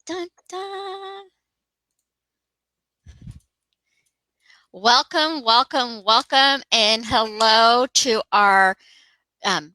Dun, dun. Welcome, welcome, welcome, and hello to our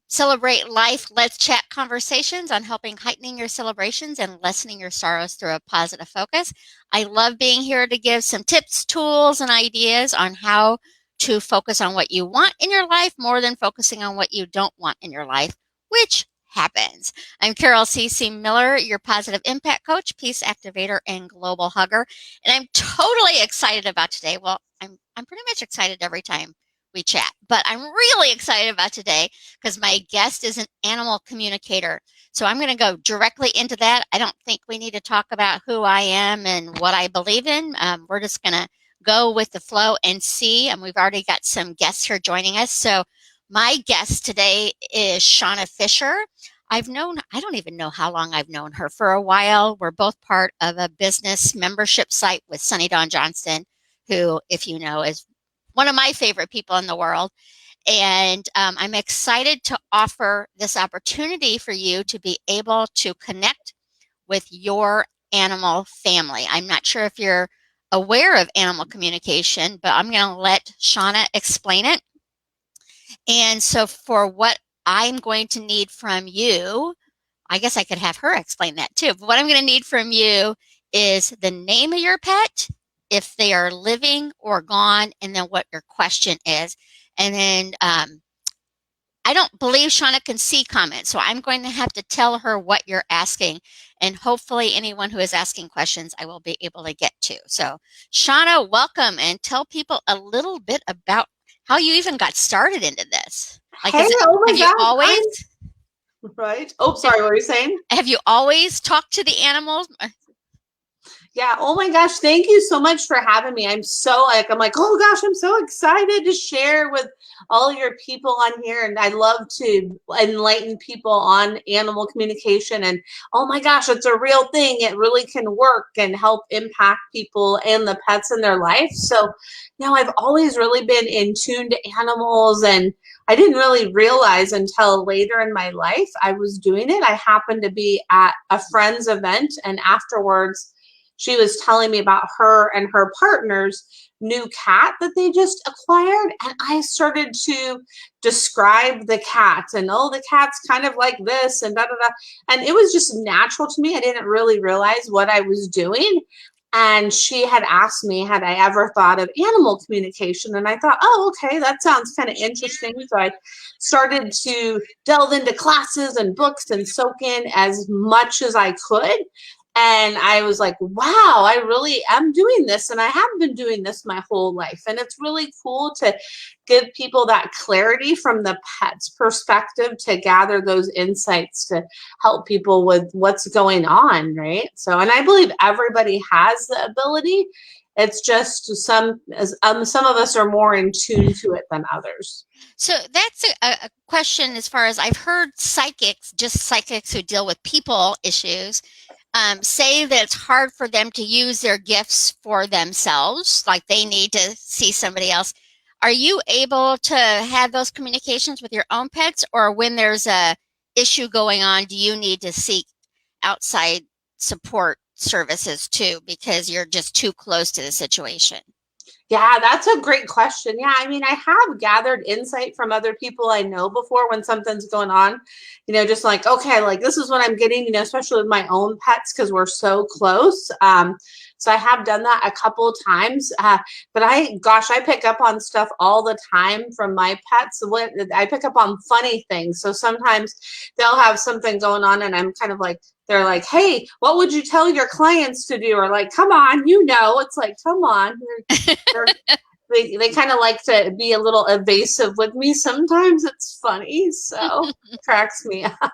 Celebrate Life, Let's Chat conversations on helping heightening your celebrations and lessening your sorrows through a positive focus. I love being here to give some tips, tools, and ideas on how to focus on what you want in your life more than focusing on what you don't want in your life, which happens. I'm Carol C.C. Miller, your positive impact coach, peace activator, and global hugger. And I'm totally excited about today. Well, I'm pretty much excited every time we chat, but I'm really excited about today because my guest is an animal communicator. So I'm going to go directly into that. I don't think we need to talk about who I am and what I believe in. We're just going to go with the flow and see. And we've already got some guests here joining us. So my guest today is Shawna Fischer. I don't even know how long I've known her. For a while, we're both part of a business membership site with Sunny Dawn Johnston, who, if you know, is one of my favorite people in the world. And I'm excited to offer this opportunity for you to be able to connect with your animal family. I'm not sure if you're aware of animal communication, but I'm going to let Shawna explain it. And so for what I'm going to need from you, I guess I could have her explain that too. But what I'm going to need from you is the name of your pet, if they are living or gone, and then what your question is. And then I don't believe Shawna can see comments, so I'm going to have to tell her what you're asking. And hopefully anyone who is asking questions, I will be able to get to. So Shawna, welcome, and tell people a little bit about how you even got started into this. Like, Hey, oh my have you gosh, always, right. Oh, sorry, what were you saying? have you always talked to the animals? Yeah, oh my gosh, thank you so much for having me. I'm like, oh gosh, I'm so excited to share with all your people on here. And I love to enlighten people on animal communication. And oh my gosh, it's a real thing. It really can work and help impact people and the pets in their life. So now I've always really been in tune to animals, and I didn't really realize until later in my life I was doing it. I happened to be at a friend's event, and afterwards she was telling me about her and her partner's new cat that they just acquired. And I started to describe the cat, and oh, the cat's kind of like this and da da da. And it was just natural to me. I didn't really realize what I was doing. And she had asked me, had I ever thought of animal communication? And I thought, oh, okay, that sounds kind of interesting. So I started to delve into classes and books and soak in as much as I could. And I was like, wow, I really am doing this. And I have been doing this my whole life. And it's really cool to give people that clarity from the pet's perspective to gather those insights to help people with what's going on, right? So, and I believe everybody has the ability. It's just some of us are more in tune to it than others. So that's a question as far as I've heard psychics, just psychics who deal with people issues, say that it's hard for them to use their gifts for themselves, like they need to see somebody else. Are you able to have those communications with your own pets, or when there's a issue going on, do you need to seek outside support services too because you're just too close to the situation? Yeah, that's a great question. Yeah, I mean, I have gathered insight from other people I know before when something's going on, just like, okay, like this is what I'm getting, especially with my own pets because we're so close. So I have done that a couple of times. But I pick up on stuff all the time from my pets. I pick up on funny things. So sometimes they'll have something going on and I'm kind of like, they're like, hey, what would you tell your clients to do? Or like, come on, it's like, come on. They kind of like to be a little evasive with me. Sometimes it's funny, so it cracks me up.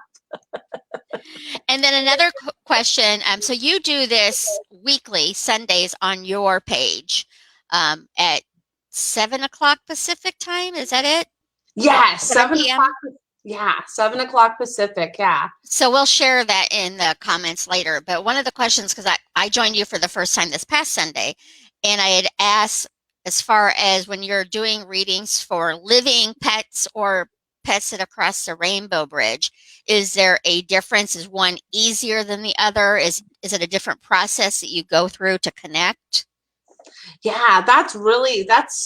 And then another question. So you do this weekly, Sundays, on your page at 7 o'clock Pacific time. Is that it? Yeah, 7 7 o'clock. p.m. Yeah, 7 o'clock Pacific. Yeah. So we'll share that in the comments later. But one of the questions, because I joined you for the first time this past Sunday, and I had asked as far as when you're doing readings for living pets or pets that across the rainbow bridge. Is there a difference? Is one easier than the other? Is it a different process that you go through to connect? Yeah, that's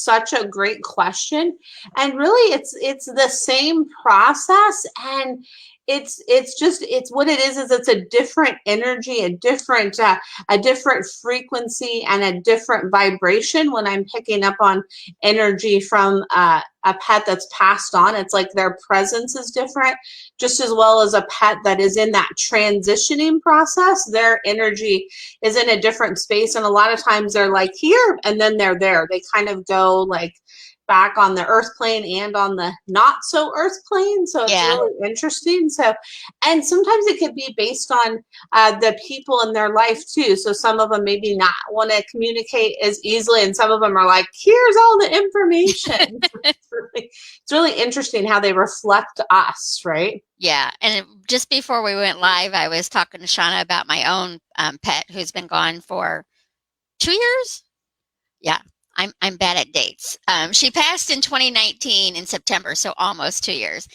such a great question. And really it's the same process, and it's what it is it's a different energy, a different frequency and a different vibration when I'm picking up on energy from a pet that's passed on. It's like their presence is different, just as well as a pet that is in that transitioning process. Their energy is in a different space, and a lot of times they're like here and then they're there. They kind of go like back on the earth plane and on the not so earth plane, so it's Yeah. really interesting. So, and sometimes it could be based on the people in their life too. So some of them maybe not want to communicate as easily, and some of them are like, here's all the information. It's really interesting how they reflect us, right? Yeah, and just before we went live, I was talking to Shauna about my own pet who's been gone for 2 years. Yeah, I'm bad at dates. She passed in 2019 in September, so almost 2 years.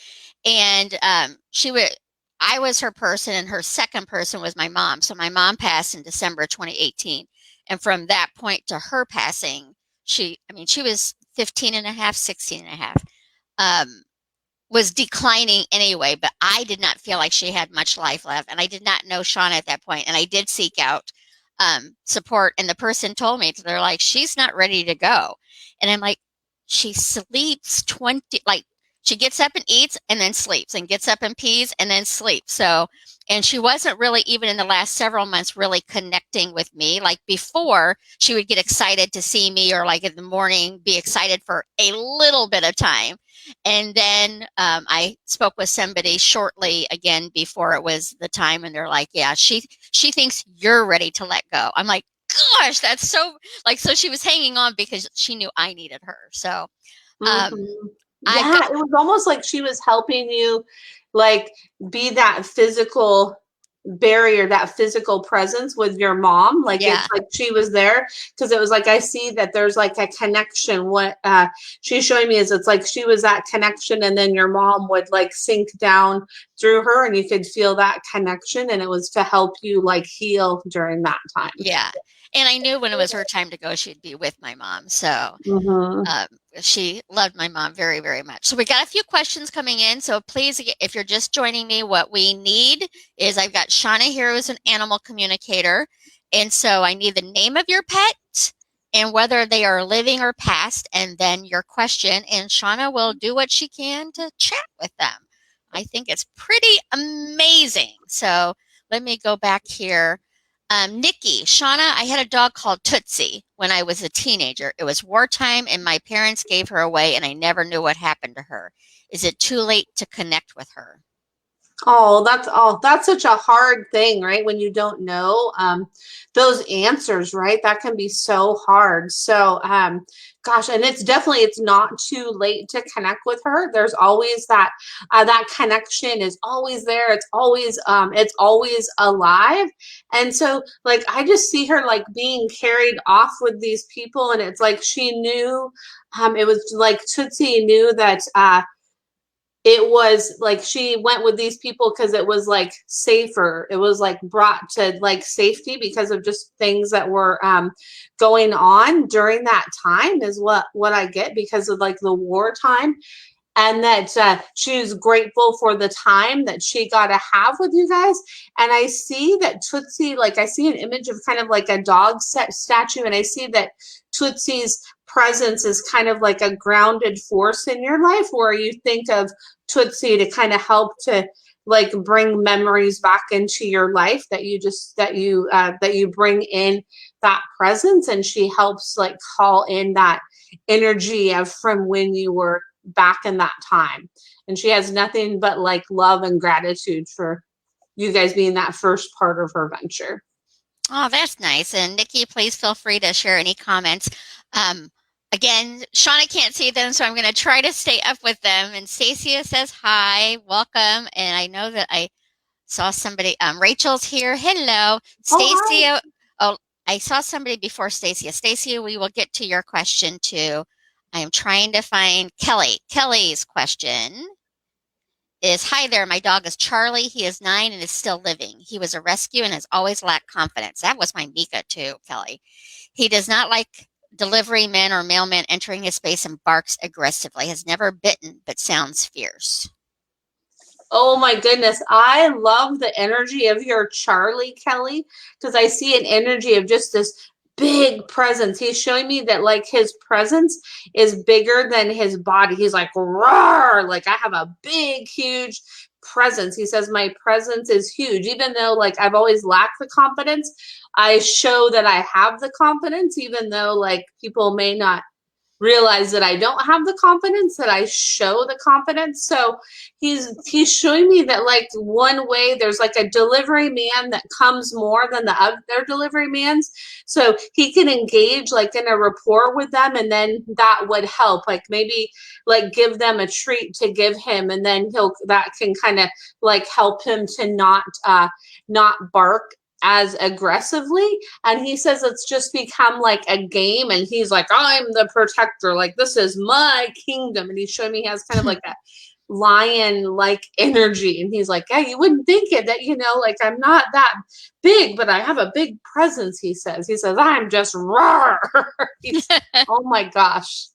And I was her person, and her second person was my mom. So my mom passed in December 2018, and from that point to her passing, she was 15 and a half, 16 and a half. Um, was declining anyway, but I did not feel like she had much life left. And I did not know Shawn at that point. And I did seek out support. And the person told me, they're like, she's not ready to go. And I'm like, she sleeps 20, like, she gets up and eats and then sleeps, and gets up and pees and then sleeps. So, and she wasn't really, even in the last several months, really connecting with me. Like before, she would get excited to see me, or like in the morning, be excited for a little bit of time. And then I spoke with somebody shortly again before it was the time, and they're like, "Yeah, she thinks you're ready to let go." I'm like, "Gosh, that's so like." So she was hanging on because she knew I needed her. So um, Mm-hmm. I've Yeah, got it was almost like she was helping you, like, be that physical barrier, that physical presence with your mom. Like, it's yeah, like she was there, because it was like I see that there's like a connection. What she's showing me is it's like she was that connection, and then your mom would like sink down through her, and you could feel that connection, and it was to help you like heal during that time. yeah. And I knew when it was her time to go, she'd be with my mom. So Mm-hmm. Um, she loved my mom very, very much. So we got a few questions coming in. So please, if you're just joining me, what we need is I've got Shawna here who's an animal communicator. And so I need the name of your pet and whether they are living or past, and then your question. And Shawna will do what she can to chat with them. I think it's pretty amazing. So let me go back here. Nikki, Shauna, I had a dog called Tootsie when I was a teenager. It was wartime, and my parents gave her away, and I never knew what happened to her. Is it too late to connect with her? Oh, that's such a hard thing, right? When you don't know those answers, right? That can be so hard. So, gosh, and it's not too late to connect with her. There's always that connection is always there. It's always alive. And so, like, I just see her like being carried off with these people, and it's like she knew. It was like Tootsie knew that. It was like she went with these people because it was like safer. It was like brought to like safety because of just things that were going on during that time, is what I get, because of like the wartime. And that she was grateful for the time that she got to have with you guys. And I see that Tootsie, like I see an image of kind of like a dog statue, and I see that Tootsie's presence is kind of like a grounded force in your life, where you think of Tootsie to kind of help to like bring memories back into your life, that you bring in that presence, and she helps like call in that energy of from when you were back in that time. And she has nothing but like love and gratitude for you guys being that first part of her venture. Oh, that's nice. And Nikki, please feel free to share any comments. Um, Again, Shauna can't see them, so I'm going to try to stay up with them. And Stacia says hi, welcome. And I know that I saw somebody. Rachel's here. Hello, Oh, hi. Stacia. Oh, I saw somebody before Stacia. Stacia, we will get to your question too. I am trying to find Kelly. Kelly's question. is, "Hi there, my dog is Charlie. He is 9 and is still living. He was a rescue and has always lacked confidence." That was my Mika too, Kelly. "He does not like delivery men or mailmen entering his space and barks aggressively. Has never bitten but sounds fierce." Oh my goodness. I love the energy of your Charlie, Kelly, because I see an energy of just this big presence. He's showing me that like his presence is bigger than his body. He's like, roar, like I have a big, huge presence. He says, my presence is huge. Even though like I've always lacked the confidence, I show that I have the confidence, even though like people may not realize that I don't have the confidence, that I show the confidence. So he's showing me that like one way there's like a delivery man that comes more than the other delivery mans. So he can engage like in a rapport with them, and then that would help. Like maybe like give them a treat to give him, and then that can kind of like help him to not bark as aggressively. And he says it's just become like a game, and he's like, I'm the protector, like this is my kingdom. And he's showing me he has kind of like a lion like energy, and he's like, yeah, you wouldn't think it, that like I'm not that big, but I have a big presence. He says I'm just roar. Oh my gosh.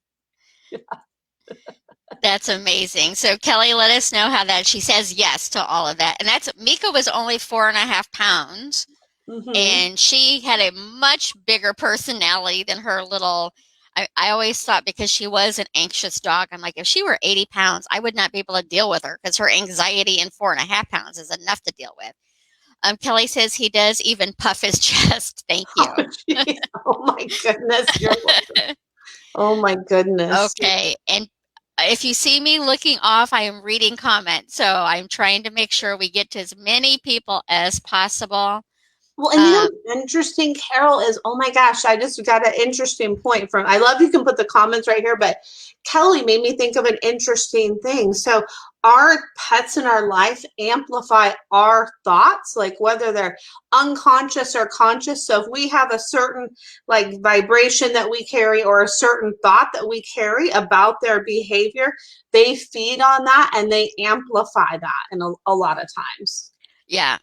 That's amazing. So Kelly, let us know how that, she says yes to all of that. And that's, Mika was only 4.5 pounds, Mm-hmm. and she had a much bigger personality than her little. I always thought, because she was an anxious dog, I'm like, if she were 80 pounds, I would not be able to deal with her, because her anxiety in 4.5 pounds is enough to deal with. Kelly says he does even puff his chest. Thank you. Oh, geez. Oh my goodness, you're welcome. Oh my goodness. Okay. And if you see me looking off, I am reading comments. So I'm trying to make sure we get to as many people as possible. Well, and Um, what's interesting, Carol, is oh my gosh, I just got an interesting point from. I love you can put the comments right here, but Kelly made me think of an interesting thing. So, our pets in our life amplify our thoughts, like whether they're unconscious or conscious. So, if we have a certain like vibration that we carry or a certain thought that we carry about their behavior, they feed on that and they amplify that in a lot of times. yeah,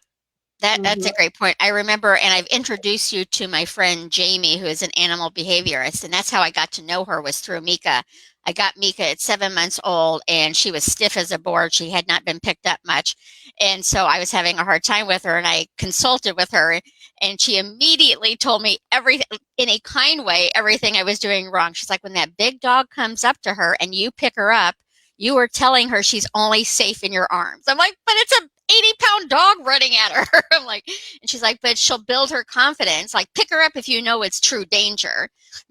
that's Mm-hmm. a great point. I remember, and I've introduced you to my friend Jamie, who is an animal behaviorist, and that's how I got to know her, was through Mika. I got Mika at 7 months old, and she was stiff as a board. She had not been picked up much, and so I was having a hard time with her. And I consulted with her, and she immediately told me everything in a kind way, everything I was doing wrong. She's like, when that big dog comes up to her and you pick her up, you are telling her she's only safe in your arms. I'm like, but it's a 80-pound dog running at her. I'm like, and she's like, but she'll build her confidence. Like, pick her up if you know it's true danger,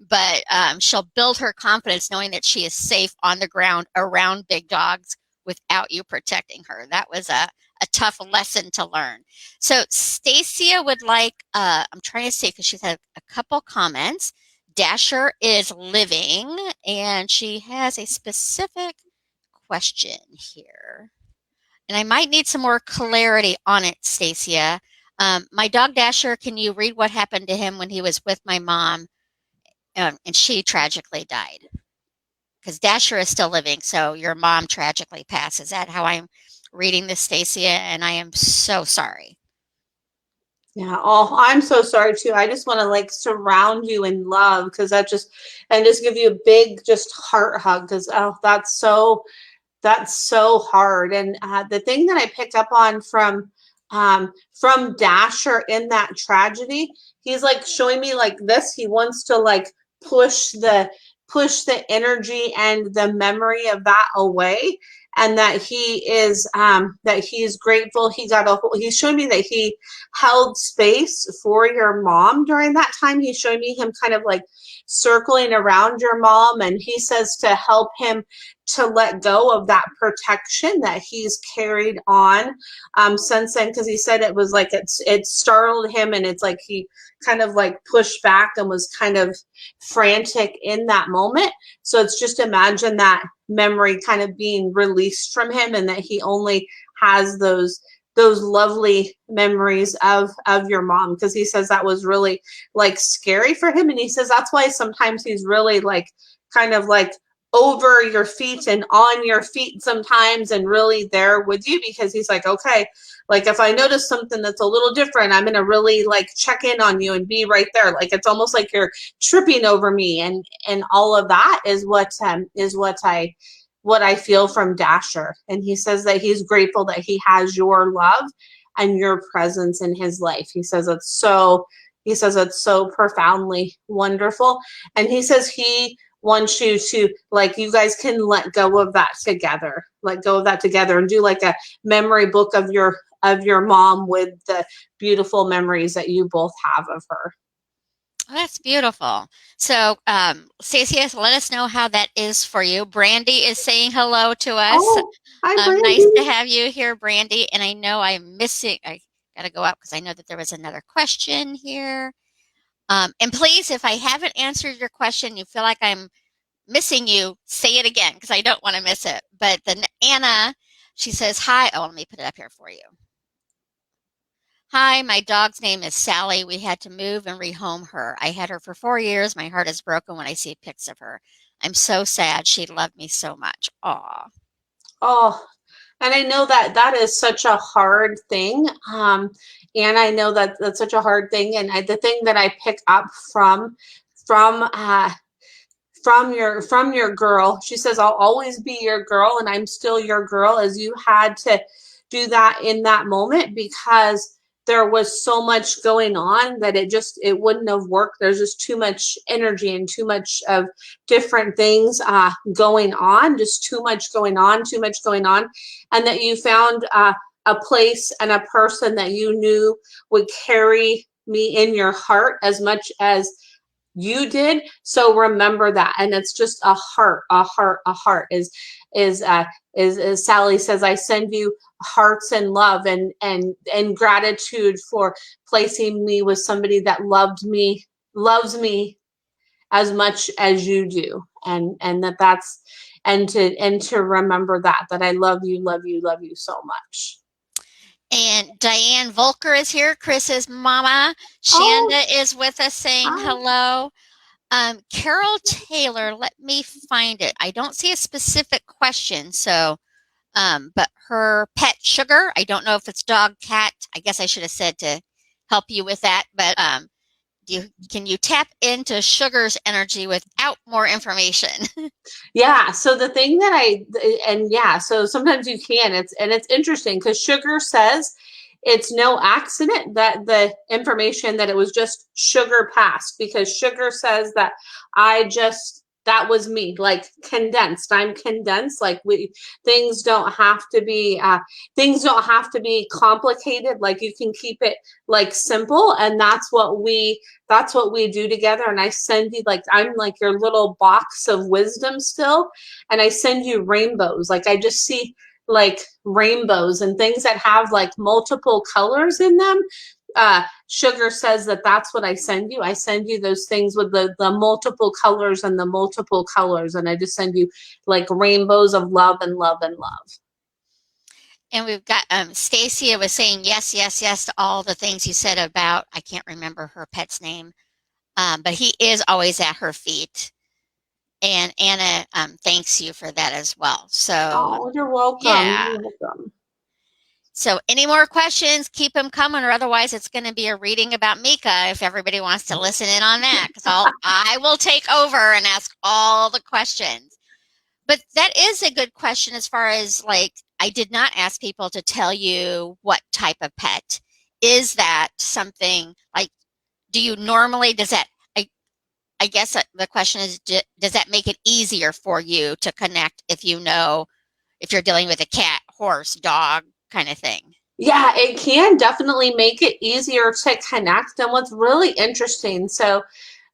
but she'll build her confidence knowing that she is safe on the ground around big dogs without you protecting her. That was a tough lesson to learn. So Stacia would like, I'm trying to see, because she's had a couple comments. Dasher is living, and she has a specific question here. And I might need some more clarity on it, Stacia. My dog Dasher, can you read what happened to him when he was with my mom, and she tragically died? Because Dasher is still living, so your mom tragically passed. Is that how I'm reading this, Stacia? And I am so sorry. Yeah. Oh, I'm so sorry too. I just want to like surround you in love because and just give you a big just heart hug because oh, that's so hard. And the thing that I picked up on from Dasher in that tragedy, he's like showing me like this. He wants to like push the push the energy and the memory of that away, and that he's grateful. He's showing me that he held space for your mom during that time. He's showing me him kind of like circling around your mom, and he says to help him to let go of that protection that he's carried on since then, because he said it was like it startled him, and it's like he kind of like pushed back and was kind of frantic in that moment. So it's just imagine that memory kind of being released from him, and that he only has those lovely memories of your mom, because he says that was really like scary for him, and he says that's why sometimes he's really like kind of like over your feet and on your feet sometimes and really there with you, because he's like, okay, like if I notice something that's a little different, I'm going to really like check in on you and be right there. Like it's almost like you're tripping over me, and all of that is what I feel from Dasher. And he says that he's grateful that he has your love and your presence in his life. He says it's so profoundly wonderful. And he says he wants you to, like, you guys can let go of that together. Let go of that together and do like a memory book of your mom with the beautiful memories that you both have of her. Oh, that's beautiful. So, Stacey, let us know how that is for you. Brandy is saying hello to us. Oh, hi, Nice to Brandy. have you here, Brandy. And I know I'm missing, I got to go up because I know that there was another question here. And please, if I haven't answered your question, you feel like I'm missing you, say it again because I don't want to miss it. But then Anna, she says, hi. Oh, let me put it up here for you. Hi, my dog's name is Sally. We had to move and rehome her. I had her for 4 years. My heart is broken when I see pics of her. I'm so sad. She loved me so much. Aw. Oh, and I know that that is such a hard thing. And I know that that's such a hard thing. And the thing that I pick up from from your girl, she says, I'll always be your girl and I'm still your girl, as you had to do that in that moment because there was so much going on that it wouldn't have worked. There's just too much energy and too much of different things going on, just too much going on, too much going on. And that you found a place and a person that you knew would carry me in your heart as much as you did. So remember that. And it's just a heart, a heart is Sally says, I send you hearts and love and gratitude for placing me with somebody that loves me as much as you do. And that's and to remember that I love you, love you, love you so much. And Diane Volker is here, Chris's mama. Oh, Shanda is with us saying hi. hello. Carol Taylor, let me find it. I don't see a specific question, so but her pet Sugar, I don't know if it's dog, cat. I guess I should have said to help you with that, but can you tap into Sugar's energy without more information? Yeah. So the thing that and yeah, so sometimes you can, it's interesting because Sugar says it's no accident that the information that it was just Sugar passed, because Sugar says that that was me, like condensed. I'm condensed. Like things don't have to be, things don't have to be complicated. Like you can keep it like simple. And that's what we do together. And I send you, like, I'm like your little box of wisdom still. And I send you rainbows. Like I just see like rainbows and things that have like multiple colors in them. Sugar says that that's what I send you. I send you those things with the multiple colors and the multiple colors. And I just send you like rainbows of love and love and love. And we've got Stacia was saying yes, yes, yes to all the things you said about, I can't remember her pet's name, but he is always at her feet. And Anna thanks you for that as well. So, Oh, you're welcome. yeah. You're welcome. So, any more questions, keep them coming, or otherwise, it's going to be a reading about Mika if everybody wants to listen in on that, because I will take over and ask all the questions. But that is a good question as far as like, I did not ask people to tell you what type of pet. Is that something like, do you normally, does that, I guess the question is, does that make it easier for you to connect if you know, if you're dealing with a cat, horse, dog kind of thing? Yeah, it can definitely make it easier to connect. And what's really interesting, so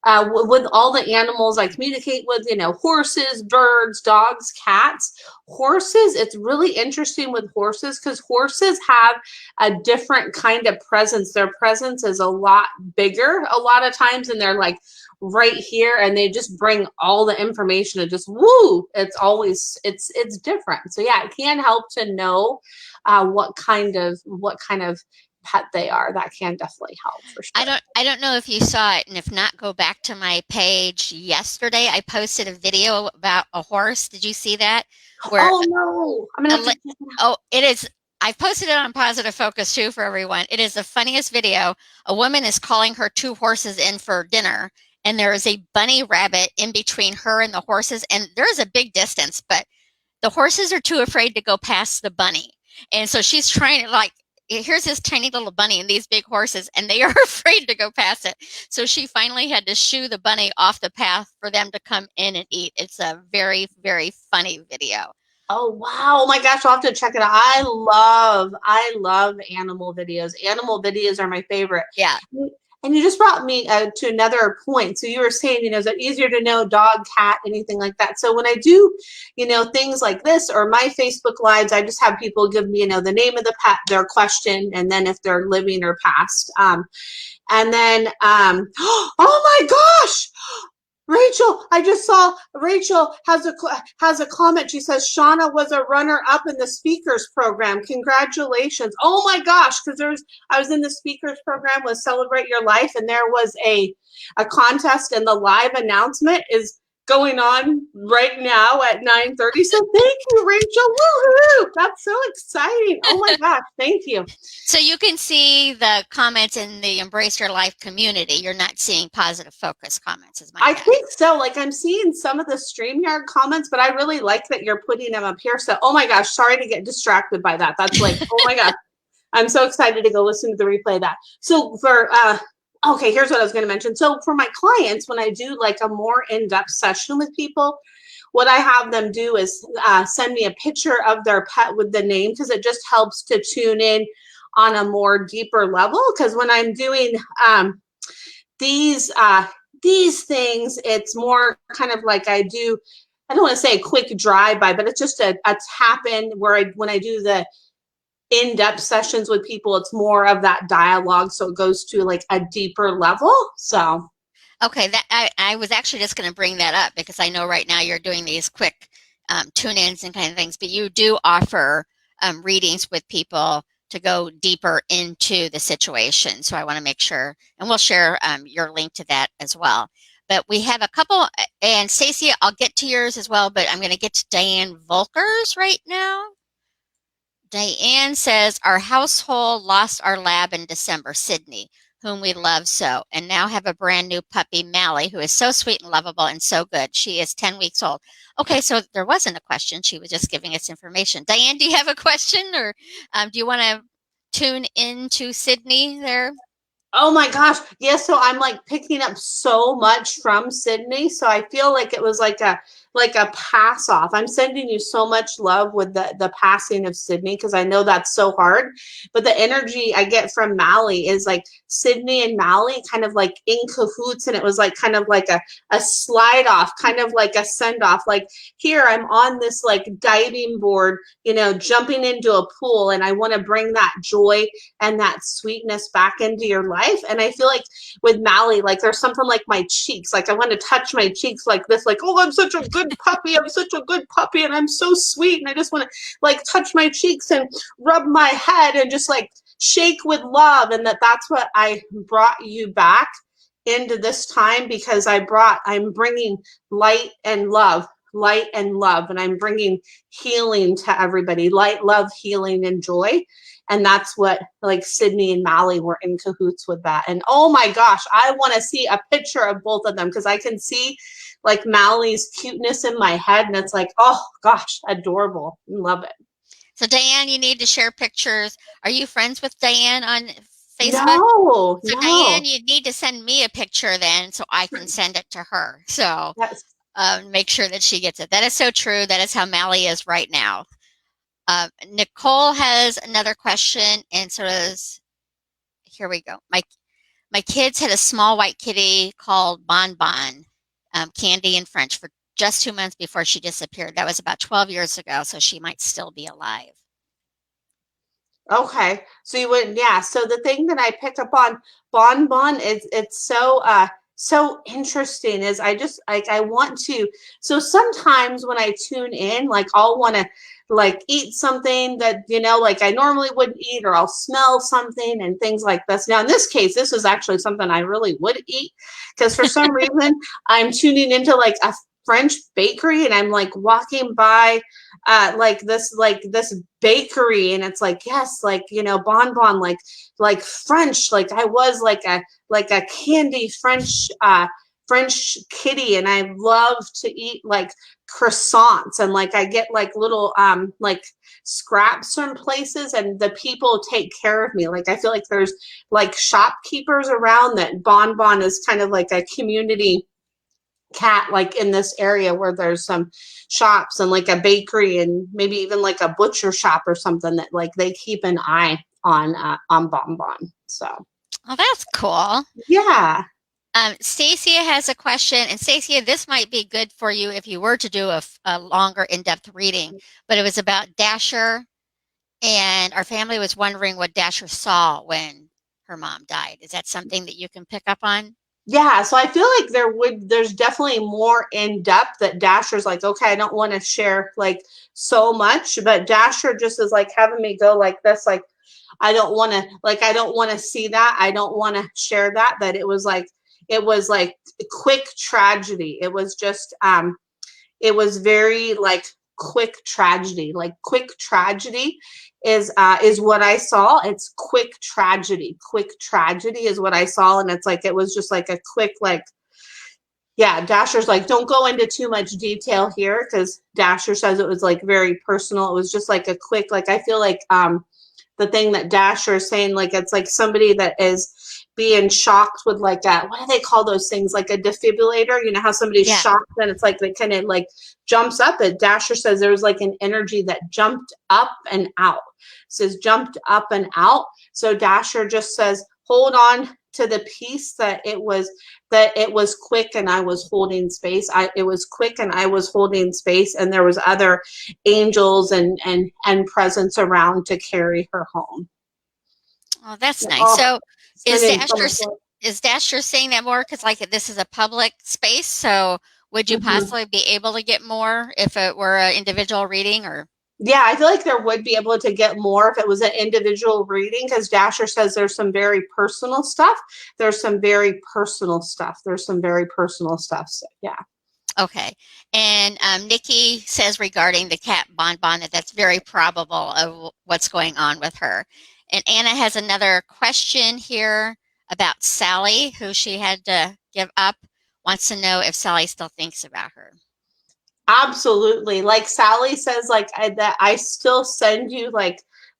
with all the animals I communicate with, horses, birds, dogs, cats, horses, it's really interesting with horses because horses have a different kind of presence. Their presence is a lot bigger a lot of times, and they're like right here, and they just bring all the information and just woo, it's different. So yeah, it can help to know what kind of pet they are. That can definitely help for sure. I don't know if you saw it, and if not, go back to my page yesterday. I posted a video about a horse. Did you see that? Where Oh no, I'm gonna a have to li- check it out. oh, it is. I posted it on Positive Focus too for everyone. It is the funniest video. A woman is calling her two horses in for dinner, and there is a bunny rabbit in between her and the horses, and there is a big distance, but the horses are too afraid to go past the bunny. And so she's trying to like, here's this tiny little bunny and these big horses, and they are afraid to go past it. So she finally had to shoo the bunny off the path for them to come in and eat. It's a very, very funny video. Oh wow. Oh my gosh, I'll have to check it out. I love animal videos. Animal videos are my favorite. Yeah. And you just brought me to another point. So you were saying, is it easier to know dog, cat, anything like that? So when I do, things like this or my Facebook lives, I just have people give me, the name of the pet, their question, and then if they're living or passed. And then, oh my gosh, Rachel, I just saw Rachel has a comment. She says Shawna was a runner up in the speakers program. Congratulations. Oh my gosh, because I was in the speakers program with Celebrate Your Life, and there was a contest, and the live announcement is going on right now at 9:30. So thank you, Rachel. Woohoo! That's so exciting. Oh my gosh, thank you. So you can see the comments in the Embrace Your Life community. You're not seeing Positive Focus comments, is my I guess. think so. Like I'm seeing some of the StreamYard comments, but I really like that you're putting them up here. So, oh my gosh, sorry to get distracted by that. That's like, oh my gosh, I'm so excited to go listen to the replay of that. So okay, here's what I was going to mention. So for my clients, when I do like a more in-depth session with people, what I have them do is send me a picture of their pet with the name, because it just helps to tune in on a more deeper level. Because when I'm doing these things, it's more kind of like I don't want to say a quick drive-by, but it's just a tap in where when I do the in-depth sessions with people, it's more of that dialogue, so it goes to like a deeper level. So okay, that I was actually just going to bring that up because I know right now you're doing these quick tune-ins and kind of things, but you do offer readings with people to go deeper into the situation. So I want to make sure, and we'll share your link to that as well. But we have a couple, and Stacey, I'll get to yours as well, but I'm going to get to Diane Volkers right now. Diane says, our household lost our lab in December, Sydney, whom we love so, and now have a brand new puppy, Mally, who is so sweet and lovable and so good. She is 10 weeks old. Okay, so there wasn't a question. She was just giving us information. Diane, do you have a question, or do you want to tune into Sydney there? oh my gosh. Yes, so I'm like picking up so much from Sydney. So I feel like it was like a pass off. I'm sending you so much love with the passing of Sydney, because I know that's so hard. But the energy I get from Mally is like Sydney and Mally kind of like in cahoots, and it was like kind of like a slide off, kind of like a send off. Like, here I'm on this like diving board, jumping into a pool, and I want to bring that joy and that sweetness back into your life. And I feel like with Mally, like there's something like my cheeks, like I want to touch my cheeks like this, like, oh, I'm such a good puppy, I'm such a good puppy, and I'm so sweet, and I just want to like touch my cheeks and rub my head and just like shake with love. And that's what I brought you back into this time, because I'm bringing light and love, and I'm bringing healing to everybody, light, love, healing, and joy. And that's what like Sydney and Mally were in cahoots with that. And oh my gosh, I want to see a picture of both of them, because I can see like Mally's cuteness in my head, and it's like, oh gosh, adorable. Love it. So Diane, you need to share pictures. Are you friends with Diane on Facebook? No, So no. Diane, you need to send me a picture then so I can send it to her. So Yes. make sure that she gets it. That is so true. That is how Mally is right now. Nicole has another question, and so does, here we go. My kids had a small white kitty called Bon Bon, Candy in French, for just 2 months before she disappeared. That was about 12 years ago, so she might still be alive. Okay. So you wouldn't, yeah. So the thing that I picked up on Bon Bon is it's so interesting, is I just like I want to, so sometimes when I tune in, like I'll want to like eat something that, you know, like I normally wouldn't eat, or I'll smell something and things like this. Now, in this case, this is actually something I really would eat, because for some reason I'm tuning into like a French bakery, and I'm like walking by like this bakery, and it's like, yes, like, you know, bonbon, like French, like I was like a candy French kitty, and I love to eat like croissants, and like I get like little like scraps from places, and the people take care of me. Like I feel like there's like shopkeepers around, that bonbon is kind of like a community cat, like in this area where there's some shops and like a bakery and maybe even like a butcher shop or something, that like they keep an eye on bonbon. So Oh, that's cool. yeah. Stacia has a question, and Stacia, this might be good for you if you were to do a longer, in-depth reading, but it was about Dasher, and our family was wondering what Dasher saw when her mom died. Is that something that you can pick up on? Yeah, so I feel like there's definitely more in depth, that Dasher's like, okay, I don't want to share like so much, but Dasher just is like having me go like this, like I don't want to see that. I don't want to share that. That it was like quick tragedy. It was just it was very like quick tragedy. Like quick tragedy is what I saw. It's quick tragedy. Quick tragedy is what I saw, and it's like it was just like a quick like, yeah. Dasher's like, don't go into too much detail here, because Dasher says it was like very personal. It was just like a quick, like I feel like the thing that Dasher is saying, like it's like somebody that is being shocked with like a, what do they call those things, like a defibrillator, you know how somebody's Yeah. shocked and it's like they kind of like jumps up. And Dasher says there was like an energy that jumped up and out. It says jumped up and out. So Dasher just says hold on to the peace, that it was quick and I was holding space. It was quick and I was holding space, and there was other angels and presence around to carry her home. Oh, that's nice. Oh, So is sending so Dasher much love. is Dasher saying that more because like this is a public space? So would you Mhm. possibly be able to get more if it were an individual reading or? Yeah, I feel like there would be able to get more if it was an individual reading, because Dasher says there's some very personal stuff. There's some very personal stuff. There's some very personal stuff. So, yeah. Okay. And Nikki says regarding the cat Bonbon that that's very probable of what's going on with her. And Anna has another question here about Sally, who she had to give up, wants to know if Sally still thinks about her. Absolutely. Like Sally says, like that I still send you like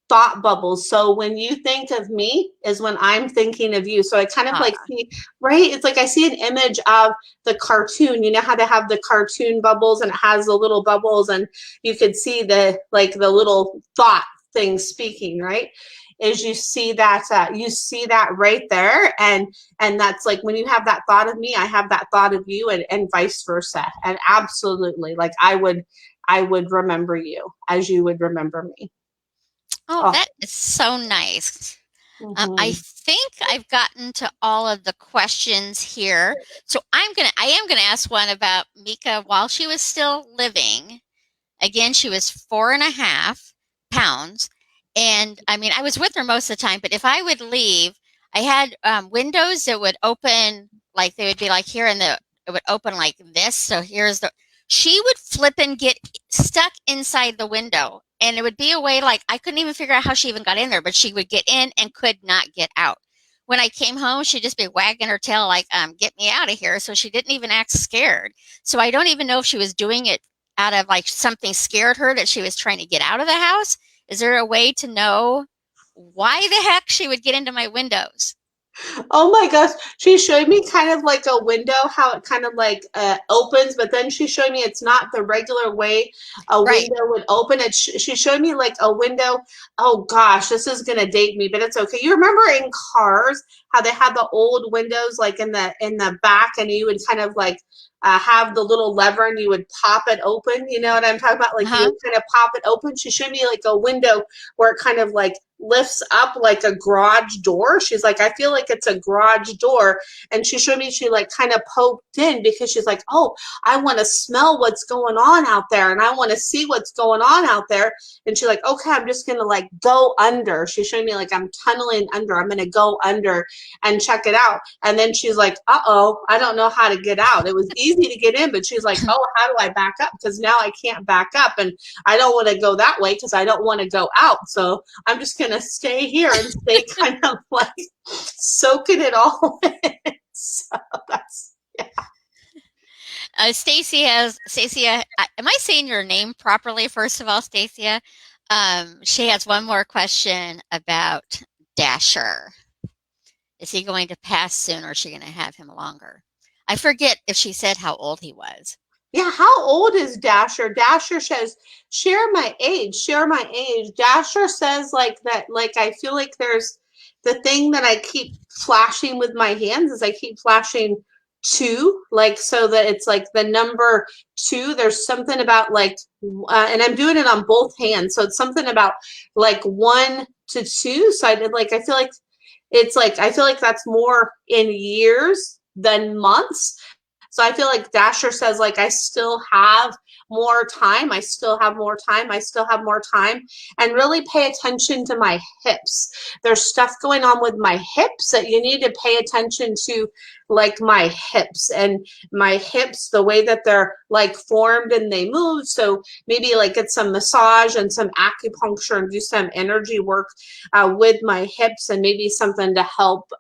thought bubbles. So when you think of me is when I'm thinking of you. So I kind of like Ah, see, right? It's like I see an image of the cartoon. You know how they have the cartoon bubbles, and it has the little bubbles, and you could see the like the little thought thing speaking, right? Is you see that right there, and that's like when you have that thought of me, I have that thought of you, and vice versa. And absolutely, like I would remember you as you would remember me. oh, Oh. that is so nice. I Mhm. think I've gotten to all of the questions here. So I am gonna ask one about Mika while she was still living. Again, she was 4.5 pounds. And I mean, I was with her most of the time, but if I would leave, I had windows that would open, like they would be like here, and it would open like this. So here's she would flip and get stuck inside the window. And it would be a way like I couldn't even figure out how she even got in there, but she would get in and could not get out. When I came home, she'd just be wagging her tail like, get me out of here. So she didn't even act scared. So I don't even know if she was doing it out of like something scared her that she was trying to get out of the house? Is there a way to know why the heck she would get into my windows? Oh my gosh, she showed me kind of like a window, how it kind of like opens, but then she showed me it's not the regular way a Right. window would open. She showed me like a window. Oh gosh, this is gonna date me, but it's okay. You remember in cars how they had the old windows like in the back, and you would kind of like have the little lever and you would pop it open. You know what I'm talking about? Like you Uh-huh. would kind of pop it open. She showed me like a window where it kind of like lifts up like a garage door. She's like, I feel like it's a garage door. And she showed me, she like kind of poked in because she's like, oh, I want to smell what's going on out there and I want to see what's going on out there. And she's like, okay, I'm just going to like go under. She showed me like I'm tunneling under. I'm going to go under and check it out. And then she's like, uh-oh, I don't know how to get out. It was easy to get in, but she's like, oh, how do I back up? Because now I can't back up and I don't want to go that way because I don't want to go out. So I'm just going to stay here and stay kind of like soaking it all in. So that's, yeah. Stacia, am I saying your name properly? First of all, Stacia, she has one more question about Dasher. Is he going to pass soon or is she going to have him longer? I forget if she said how old he was. Yeah, how old is Dasher? Dasher says, share my age, share my age. Dasher says like that, like I feel like there's the thing that I keep flashing with my hands is I keep flashing two, like so that it's like the number two. There's something about like, and I'm doing it on both hands. So it's something about like 1 to 2. So I did like, I feel like it's like, I feel like that's more in years than months. So I feel like Dasher says, like, I still have more time. I still have more time. I still have more time. And really pay attention to my hips. There's stuff going on with my hips that you need to pay attention to, like my hips and my hips, the way that they're like formed and they move. So maybe like get some massage and some acupuncture and do some energy work with my hips and maybe something to help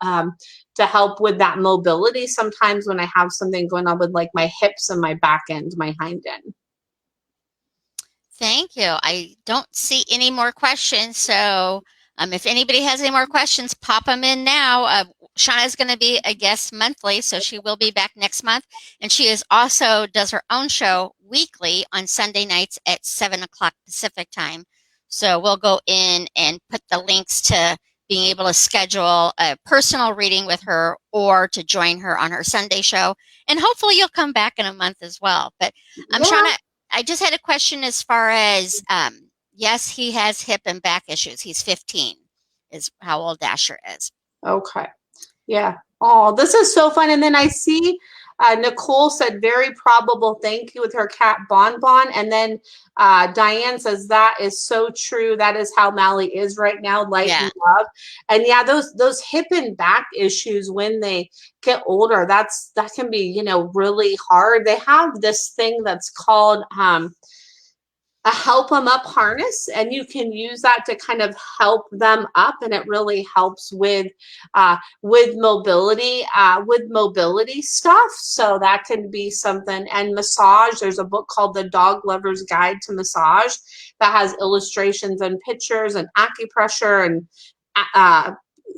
with that mobility sometimes when I have something going on with like my hips and my back end, my hind end. Thank you. I don't see any more questions. So if anybody has any more questions, pop them in now. Shawna is going to be a guest monthly, so she will be back next month. And she is also does her own show weekly on Sunday nights at 7 o'clock Pacific time. So we'll go in and put the links to being able to schedule a personal reading with her or to join her on her Sunday show. And hopefully you'll come back in a month as well. But Yeah. Shawna, I just had a question as far as, yes, he has hip and back issues. He's 15 is how old Dasher is. Okay. Yeah. Oh, this is so fun. And then I see Nicole said very probable thank you with her cat Bon Bon. And then Diane says that is so true. That is how Mally is right now, light and love. And yeah, those hip and back issues when they get older, that can be, you know, really hard. They have this thing that's called a help them up harness, and you can use that to kind of help them up, and it really helps with mobility stuff. So that can be something. And massage, there's a book called The Dog Lover's Guide to Massage that has illustrations and pictures and acupressure and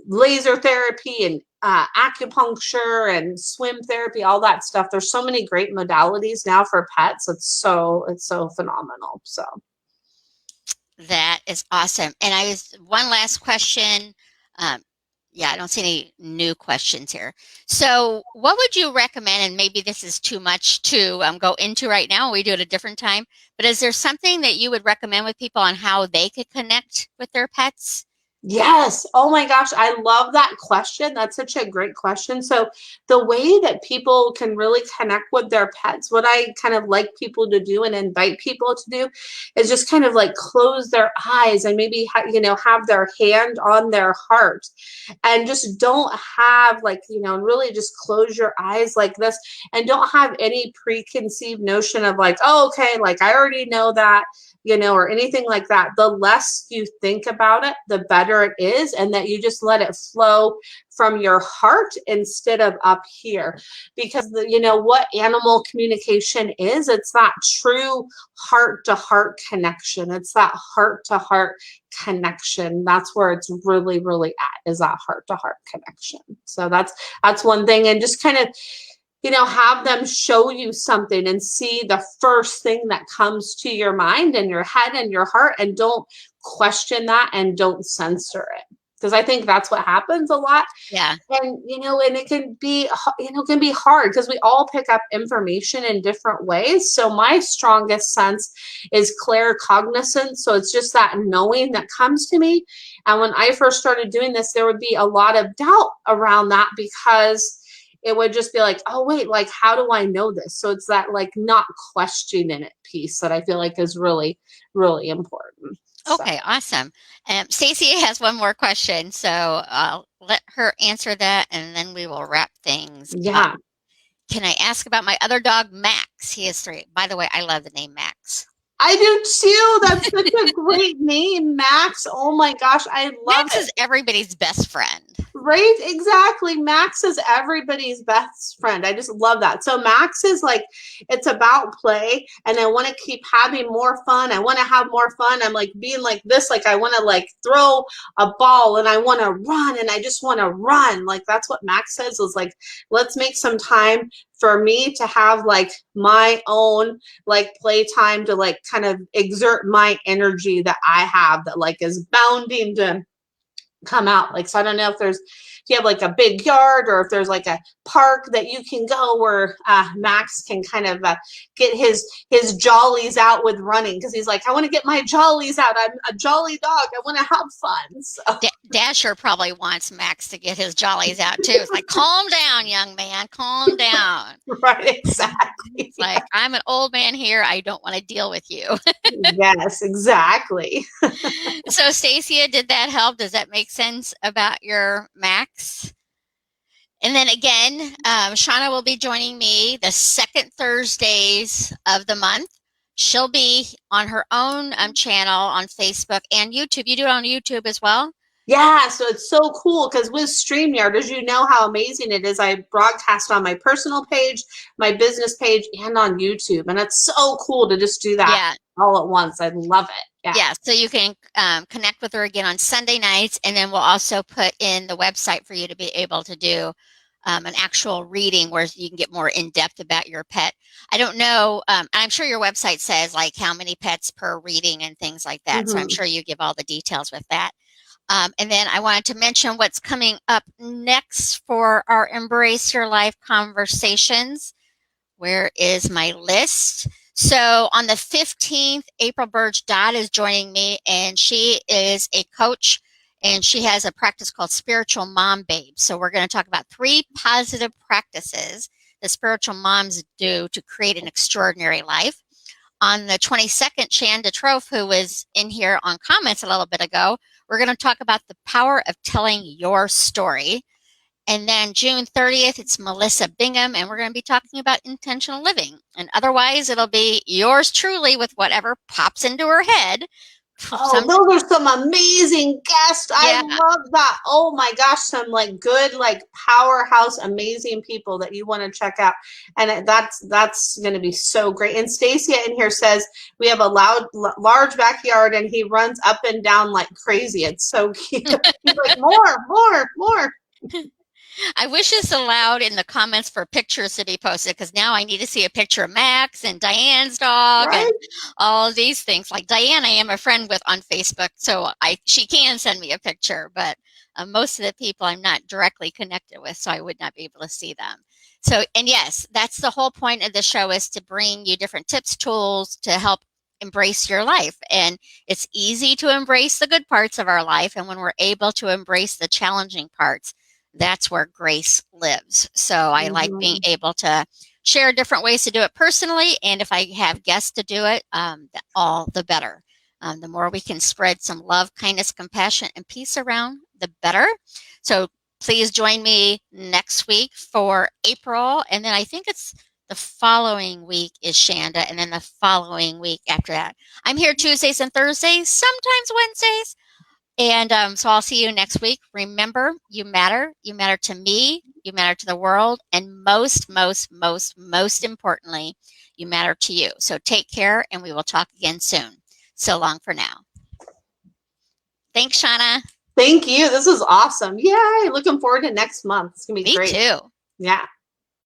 laser therapy and acupuncture and swim therapy, all that stuff. There's so many great modalities now for pets. It's so phenomenal. So that is awesome. And one last question. Yeah, I don't see any new questions here. So what would you recommend, and maybe this is too much to go into right now, we do it a different time, but is there something that you would recommend with people on how they could connect with their pets? Yes. Oh my gosh. I love that question. That's such a great question. So the way that people can really connect with their pets, what I kind of like people to do and invite people to do is just kind of like close their eyes and maybe, have their hand on their heart and just don't have like, really just close your eyes like this and don't have any preconceived notion of like, oh, okay, like I already know that, or anything like that. The less you think about it, the better it is, and that you just let it flow from your heart instead of up here. Because what animal communication is, it's that true heart-to-heart connection. It's that heart-to-heart connection. That's where it's really, really at, is that heart-to-heart connection. So that's one thing. And just kind of have them show you something and see the first thing that comes to your mind and your head and your heart, and don't question that and don't censor it. because I think that's what happens a lot. Yeah. And and it can be hard because we all pick up information in different ways. So my strongest sense is claircognizance, so it's just that knowing that comes to me. And when I first started doing this, there would be a lot of doubt around that, because it would just be like, oh wait, like how do I know this? So it's that like not questioning it piece that I feel like is really, really important. So Okay, awesome. Stacy has one more question, so I'll let her answer that, and then we will wrap things up. yeah. Can I ask about my other dog, Max? He is 3. By the way, I love the name Max. I do too. That's such a great name, Max. Oh my gosh, I love Max it. is everybody's best friend. Right? Exactly. Max is everybody's best friend. I just love that. So Max is like, it's about play, and I want to keep having more fun. I want to have more fun. I'm like being like this, like I want to like throw a ball and I want to run and I just want to run. Like that's what Max says, is like, let's make some time for me to have like my own like playtime to like kind of exert my energy that I have that like is bounding to come out. Like, so I don't know if you have like a big yard, or if there's like a park that you can go where Max can kind of get his jollies out with running, because he's like, I want to get my jollies out. I'm a jolly dog. I want to have fun. So Dasher probably wants Max to get his jollies out too. It's like, calm down, young man, calm down. right, exactly. It's like, I'm an old man here. I don't want to deal with you. Yes, exactly. So, Stacia, did that help? Does that make sense about your Max? And then again, Shawna will be joining me the second Thursdays of the month. She'll be on her own channel on Facebook and YouTube. You do it on YouTube as well? Yeah, so it's so cool because with StreamYard, as you know how amazing it is, I broadcast on my personal page, my business page, and on YouTube. And it's so cool to just do that Yeah. all at once. I love it. Yeah. Yeah, so you can connect with her again on Sunday nights, and then we'll also put in the website for you to be able to do an actual reading where you can get more in depth about your pet. I don't know, I'm sure your website says like how many pets per reading and things like that. So I'm sure you give all the details with that. And then I wanted to mention what's coming up next for our Embrace Your Life conversations. Where is my list? So on the 15th, April Burge Dodd is joining me, and she is a coach, and she has a practice called Spiritual Mom Babe. So we're going to talk about 3 positive practices that spiritual moms do to create an extraordinary life. On the 22nd, Shan DeTrofe, who was in here on comments a little bit ago, we're going to talk about the power of telling your story. And then June 30th, it's Melissa Bingham, and we're going to be talking about intentional living. And otherwise, it'll be yours truly with whatever pops into her head. Oh, those are some amazing guests. I love that. Oh my gosh, some like good, like powerhouse, amazing people that you want to check out. And that's going to be so great. And Stacia in here says we have a large backyard, and he runs up and down like crazy. It's so cute. He's like, more. I wish it's allowed in the comments for pictures to be posted, because now I need to see a picture of Max and Diane's dog and all of these things. Like Diane, I am a friend with on Facebook, so she can send me a picture, but most of the people I'm not directly connected with, so I would not be able to see them. So, and yes, that's the whole point of the show, is to bring you different tips, tools to help embrace your life. And it's easy to embrace the good parts of our life, and when we're able to embrace the challenging parts, that's where grace lives. So I like being able to share different ways to do it personally. And if I have guests to do it, all the better. The more we can spread some love, kindness, compassion, and peace around, the better. So please join me next week for April. And then I think it's the following week is Shanda. And then the following week after that. I'm here Tuesdays and Thursdays, sometimes Wednesdays. And so I'll see you next week. Remember, you matter. You matter to me. You matter to the world. And most importantly, you matter to you. So take care, and we will talk again soon. So long for now. Thanks, Shawna. Thank you. This is awesome. Yay. Looking forward to next month. It's going to be great. Me too. Yeah.